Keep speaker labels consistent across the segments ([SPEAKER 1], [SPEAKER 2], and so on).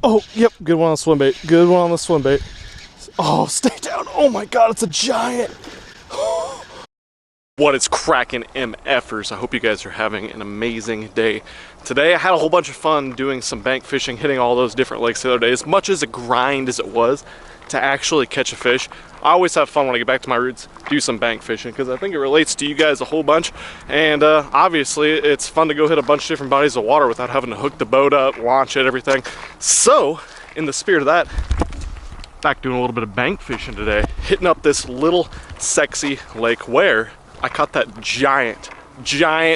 [SPEAKER 1] Oh, yep, good one on the swim bait. Good one on the swim bait. Oh, stay down. Oh my God, it's a giant. What is cracking MFers? I hope you guys are having an amazing day. Today I had a whole bunch of fun doing some bank fishing, hitting all those different lakes the other day. As much as a grind as it was to actually catch a fish, I always have fun when I get back to my roots, do some bank fishing, because I think it relates to you guys a whole bunch. And obviously it's fun to go hit a bunch of different bodies of water without having to hook the boat up, launch it, everything. So in the spirit of that, back doing a little bit of bank fishing today, hitting up this little sexy lake where I caught that giant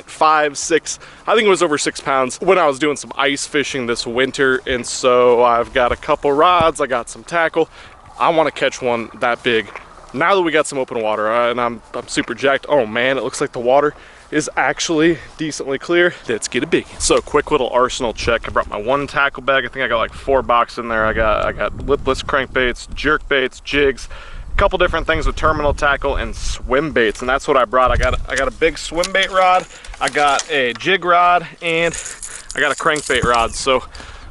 [SPEAKER 1] 5, 6, I think it was over 6 pounds when I was doing some ice fishing this winter. And so I've got a couple rods, I got some tackle. I want to catch one that big now that we got some open water, and I'm super jacked. Oh man, it looks like the water is actually decently clear. Let's get a biggie. So quick little arsenal check. I brought my one tackle bag. I think I got like 4 boxes in there. I got lipless crankbaits, jerk baits, jigs, couple different things with terminal tackle and swim baits, and that's what I brought. I got a big swim bait rod, I got a jig rod, and I got a crankbait rod. So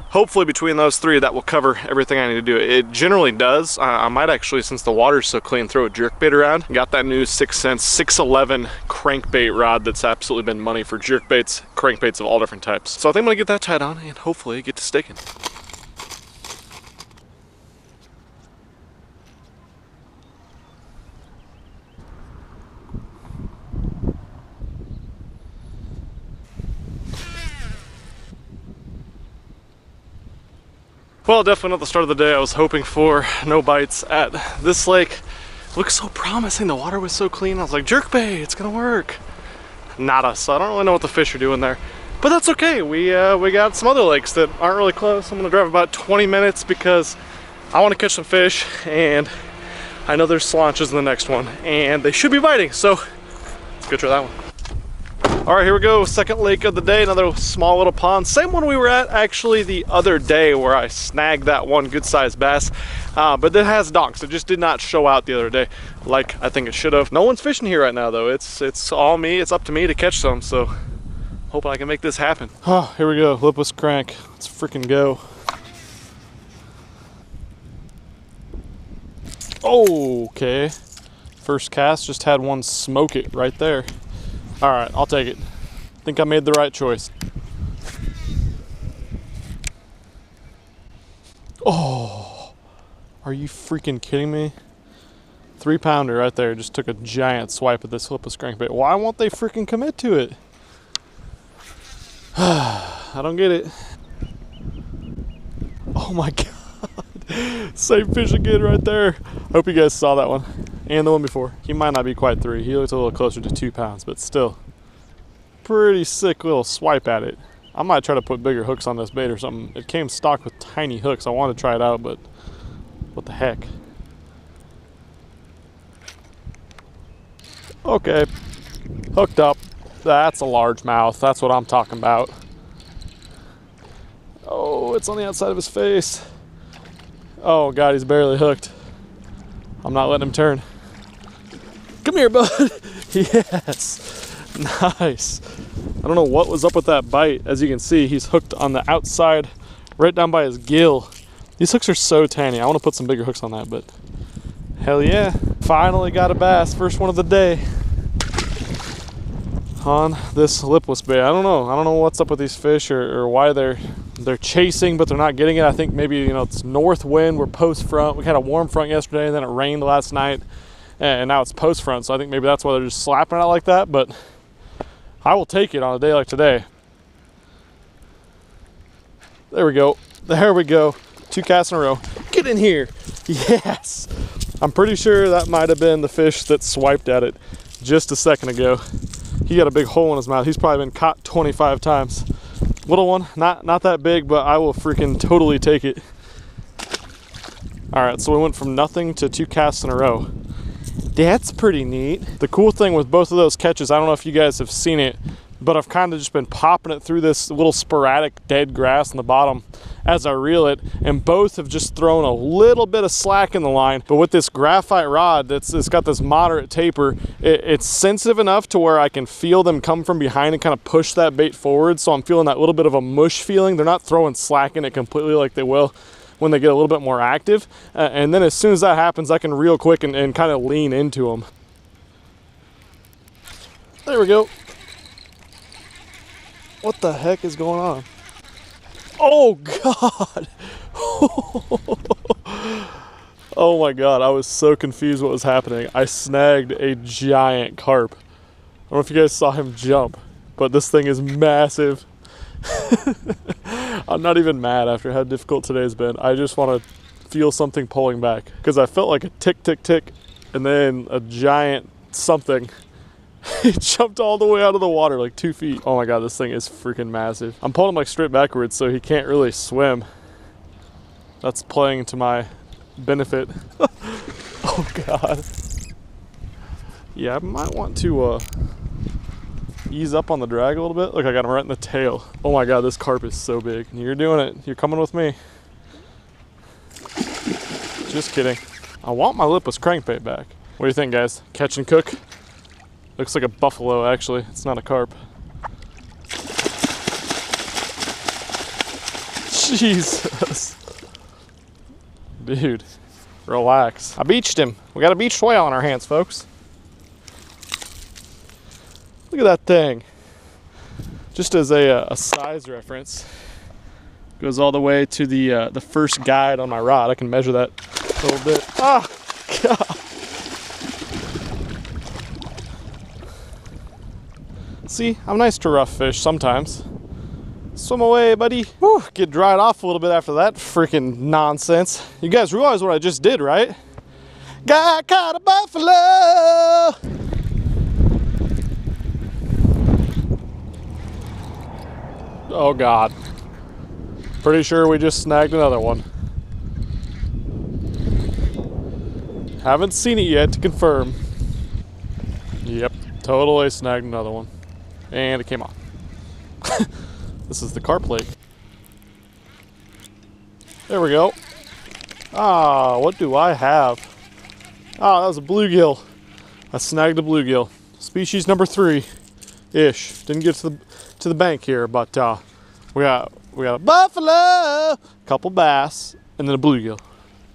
[SPEAKER 1] hopefully between those 3 that will cover everything I need to do. It generally does. I might actually, since the water's so clean, throw a jerk bait around. Got that new 6 cents 611 crankbait rod that's absolutely been money for jerk baits, crankbaits of all different types. So I think I'm gonna get that tied on and hopefully get to sticking. Well, definitely not the start of the day I was hoping for. No bites at this lake. Looks so promising. The water was so clean. I was like, jerkbait, it's gonna work. Nada. So I don't really know what the fish are doing there, but that's okay. We got some other lakes that aren't really close. I'm gonna drive about 20 minutes because I want to catch some fish, and I know there's slaunches in the next one, and they should be biting. So let's go try that one. All right, here we go. Second lake of the day, another small little pond. Same one we were at actually the other day where I snagged that one good sized bass, but it has donks. It just did not show out the other day like I think it should have. No one's fishing here right now though. It's all me. It's up to me to catch some, so hoping I can make this happen. Oh, here we go, lipless crank. Let's freaking go. Okay, first cast, just had one smoke it right there. All right, I'll take it. Think I made the right choice. Oh, are you freaking kidding me? 3-pounder right there. Just took a giant swipe at this lipless crankbait. Why won't they freaking commit to it? I don't get it. Oh my God. Same fish again right there. Hope you guys saw that one. And the one before. He might not be quite 3. He looks a little closer to 2 pounds, but still. Pretty sick little swipe at it. I might try to put bigger hooks on this bait or something. It came stocked with tiny hooks. I want to try it out, but what the heck. Okay. Hooked up. That's a largemouth. That's what I'm talking about. Oh, it's on the outside of his face. Oh God, he's barely hooked. I'm not letting him turn. Come here, bud. Yes, nice. I don't know what was up with that bite. As you can see, he's hooked on the outside, right down by his gill. These hooks are so tiny. I want to put some bigger hooks on that, but hell yeah. Finally got a bass, first one of the day on this lipless bait. I don't know what's up with these fish or why they're chasing, but they're not getting it. I think maybe, you know, it's north wind. We're post front. We had a warm front yesterday, and then it rained last night, and now it's post front. So I think maybe that's why they're just slapping it out like that, but I will take it on a day like today. There we go. There we go. 2 casts in a row. Get in here. Yes. I'm pretty sure that might have been the fish that swiped at it just a second ago. He got a big hole in his mouth. He's probably been caught 25 times. Little one, not that big, but I will freaking totally take it. All right, so we went from nothing to 2 casts in a row. That's pretty neat. The cool thing with both of those catches, I don't know if you guys have seen it, but I've kind of just been popping it through this little sporadic dead grass on the bottom as I reel it, and both have just thrown a little bit of slack in the line. But with this graphite rod it's got this moderate taper, it's sensitive enough to where I can feel them come from behind and kind of push that bait forward, so I'm feeling that little bit of a mush feeling. They're not throwing slack in it completely like they will when they get a little bit more active, and then as soon as that happens, I can reel quick and kind of lean into them. There we go. What the heck is going on? Oh God. Oh my God, I was so confused what was happening. I snagged a giant carp. I don't know if you guys saw him jump, but this thing is massive. I'm not even mad after how difficult today's been. I just want to feel something pulling back, because I felt like a tick, tick, tick, and then a giant something. He jumped all the way out of the water, like 2 feet. Oh my God, this thing is freaking massive. I'm pulling him like straight backwards, so he can't really swim. That's playing to my benefit. Oh God. Yeah, I might want to ease up on the drag a little bit. Look, I got him right in the tail. Oh my God, this carp is so big. You're doing it. You're coming with me. Just kidding. I want my lipless crankbait back. What do you think, guys? Catch and cook? Looks like a buffalo, actually. It's not a carp. Jesus. Dude, relax. I beached him. We got a beached whale on our hands, folks. Look at that thing. Just as a size reference, goes all the way to the first guide on my rod. I can measure that a little bit. Ah, God. See, I'm nice to rough fish sometimes. Swim away, buddy. Whew, get dried off a little bit after that freaking nonsense. You guys realize what I just did, right? Guy caught a buffalo! Oh God. Pretty sure we just snagged another one. Haven't seen it yet to confirm. Yep, totally snagged another one. And it came off. This is the carp lake. There we go. Ah, what do I have? Ah, that was a bluegill. I snagged a bluegill. Species number 3-ish. Didn't get to the bank here, but we got a buffalo, couple bass, and then a bluegill.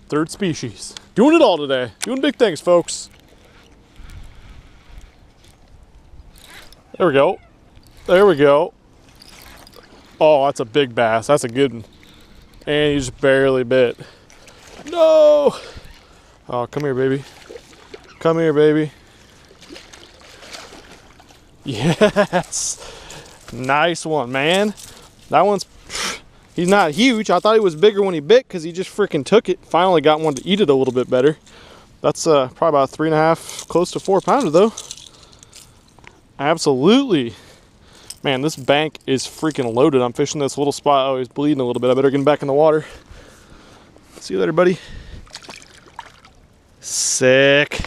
[SPEAKER 1] 3rd species. Doing it all today. Doing big things, folks. There we go. There we go. Oh, that's a big bass. That's a good one. And he just barely bit. No! Oh, come here, baby. Come here, baby. Yes! Nice one, man. That one's... He's not huge. I thought he was bigger when he bit because he just freaking took it. Finally got one to eat it a little bit better. That's probably about 3.5, close to 4 pounder though. Absolutely. Man, this bank is freaking loaded. I'm fishing this little spot. Oh, he's bleeding a little bit. I better get him back in the water. See you later, buddy. Sick.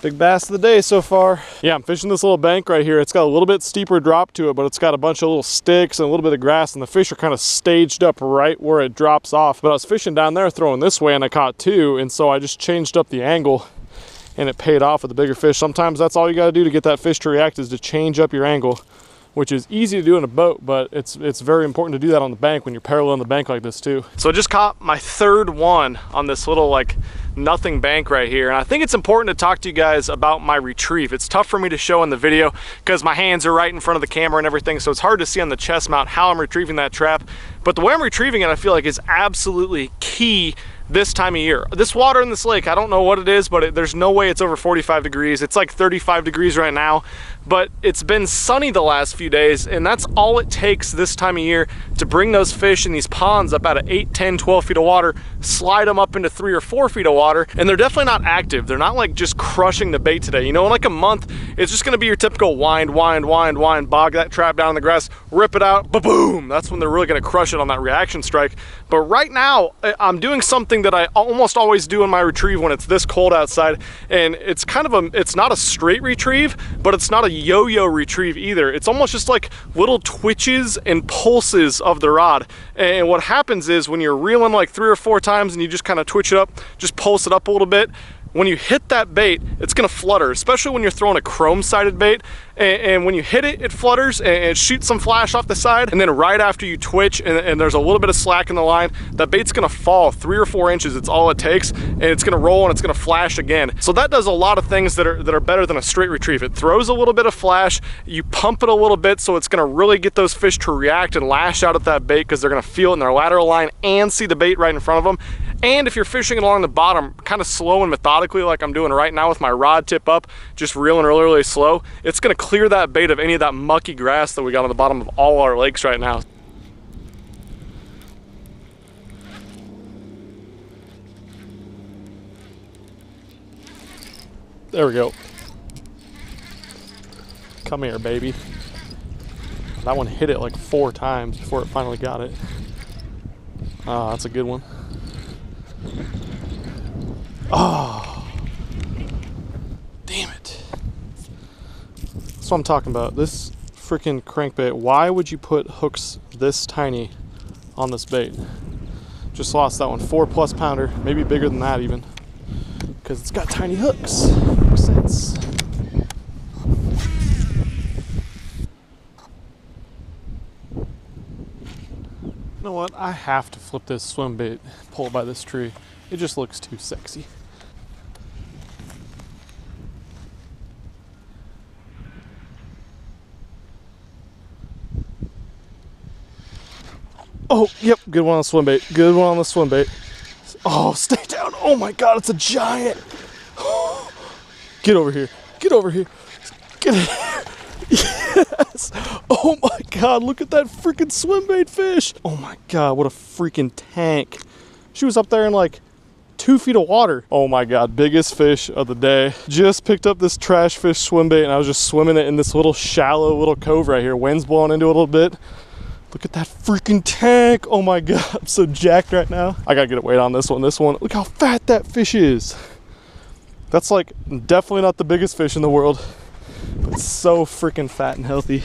[SPEAKER 1] Big bass of the day so far. Yeah, I'm fishing this little bank right here. It's got a little bit steeper drop to it, but it's got a bunch of little sticks and a little bit of grass, and the fish are kind of staged up right where it drops off. But I was fishing down there throwing this way and I caught 2, and so I just changed up the angle and it paid off with the bigger fish. Sometimes that's all you got to do to get that fish to react, is to change up your angle, which is easy to do in a boat, but it's very important to do that on the bank when you're paralleling the bank like this too. So I just caught my 3rd one on this little like nothing bank right here, and I think it's important to talk to you guys about my retrieve. It's tough for me to show in the video because my hands are right in front of the camera and everything, so it's hard to see on the chest mount how I'm retrieving that trap. But the way I'm retrieving it, I feel like, is absolutely key this time of year. This water in this lake, I don't know what it is, but there's no way it's over 45 degrees. It's like 35 degrees right now, but it's been sunny the last few days, and that's all it takes this time of year to bring those fish in these ponds up out of 8, 10, 12 feet of water, slide them up into 3 or 4 feet of water, water, and they're definitely not active. They're not like just crushing the bait today. You know, in like a month, it's just gonna be your typical wind, bog that trap down in the grass, rip it out, ba-boom. That's when they're really gonna crush it on that reaction strike. But right now, I'm doing something that I almost always do in my retrieve when it's this cold outside, and it's kind of it's not a straight retrieve, but it's not a yo-yo retrieve either. It's almost just like little twitches and pulses of the rod. And what happens is when you're reeling like 3 or 4 times and you just kind of twitch it up, just pulse it up a little bit, when you hit that bait, it's gonna flutter, especially when you're throwing a chrome-sided bait. And when you hit it, it flutters and it shoots some flash off the side. And then right after you twitch and there's a little bit of slack in the line, that bait's gonna fall 3 or 4 inches. It's all it takes, and it's gonna roll and it's gonna flash again. So that does a lot of things that are better than a straight retrieve. It throws a little bit of flash, you pump it a little bit, so it's gonna really get those fish to react and lash out at that bait because they're gonna feel it in their lateral line and see the bait right in front of them. And if you're fishing along the bottom, kind of slow and methodically like I'm doing right now with my rod tip up, just reeling really, really slow, it's gonna clear that bait of any of that mucky grass that we got on the bottom of all our lakes right now. There we go. Come here, baby. That one hit it like 4 times before it finally got it. Ah, that's a good one. Oh, damn it. That's what I'm talking about. This freaking crankbait. Why would you put hooks this tiny on this bait? Just lost that one. 4+ pounder, maybe bigger than that even, because it's got tiny hooks. Makes sense. You know what? I have to flip this swim bait, pull it by this tree. It just looks too sexy. Oh, yep, good one on the swim bait. Good one on the swim bait. Oh, stay down. Oh my God, it's a giant. Get over here. Get over here. Get here. Yes. Oh my God, look at that freaking swim bait fish. Oh my God, what a freaking tank. She was up there in like 2 feet of water. Oh my God, biggest fish of the day. Just picked up this trash fish swim bait and I was just swimming it in this little shallow little cove right here. Wind's blowing into it a little bit. Look at that freaking tank. Oh my God, I'm so jacked right now. I gotta get a weight on this one. Look how fat that fish is. That's like definitely not the biggest fish in the world, but it's so freaking fat and healthy.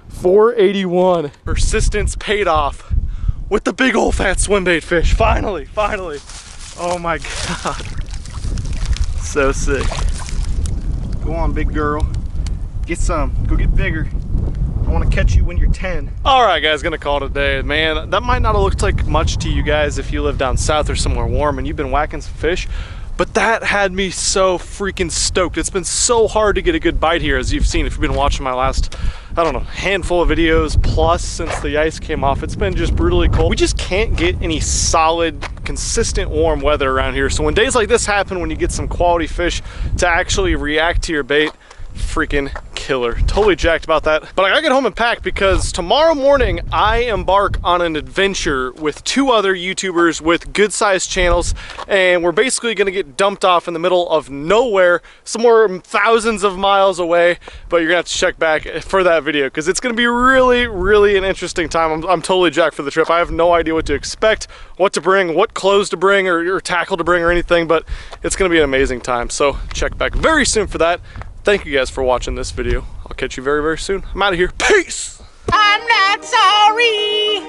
[SPEAKER 1] 481. Persistence paid off with the big old fat swim bait fish. Finally. Oh my God. So sick. Go on, big girl. Get some. Go get bigger. I want to catch you when you're 10. All right, guys, gonna call it a day. Man, that might not have looked like much to you guys if you live down south or somewhere warm and you've been whacking some fish, but that had me so freaking stoked. It's been so hard to get a good bite here, as you've seen if you've been watching my last, I don't know, handful of videos plus since the ice came off. It's been just brutally cold. We just can't get any solid, consistent warm weather around here. So when days like this happen, when you get some quality fish to actually react to your bait, freaking killer. Totally jacked about that. But I gotta get home and pack because tomorrow morning I embark on an adventure with 2 other YouTubers with good sized channels, and we're basically gonna get dumped off in the middle of nowhere, somewhere thousands of miles away. But you're gonna have to check back for that video because it's gonna be really an interesting time. I'm totally jacked for the trip. I have no idea what to expect, what to bring, what clothes to bring or tackle to bring or anything, but it's gonna be an amazing time. So check back very soon for that. Thank you guys for watching this video. I'll catch you very soon. I'm out of here. Peace!
[SPEAKER 2] I'm not sorry.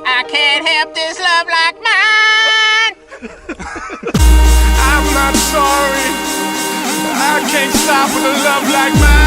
[SPEAKER 2] I can't help this love like mine. I'm not sorry. I can't stop with a love like mine.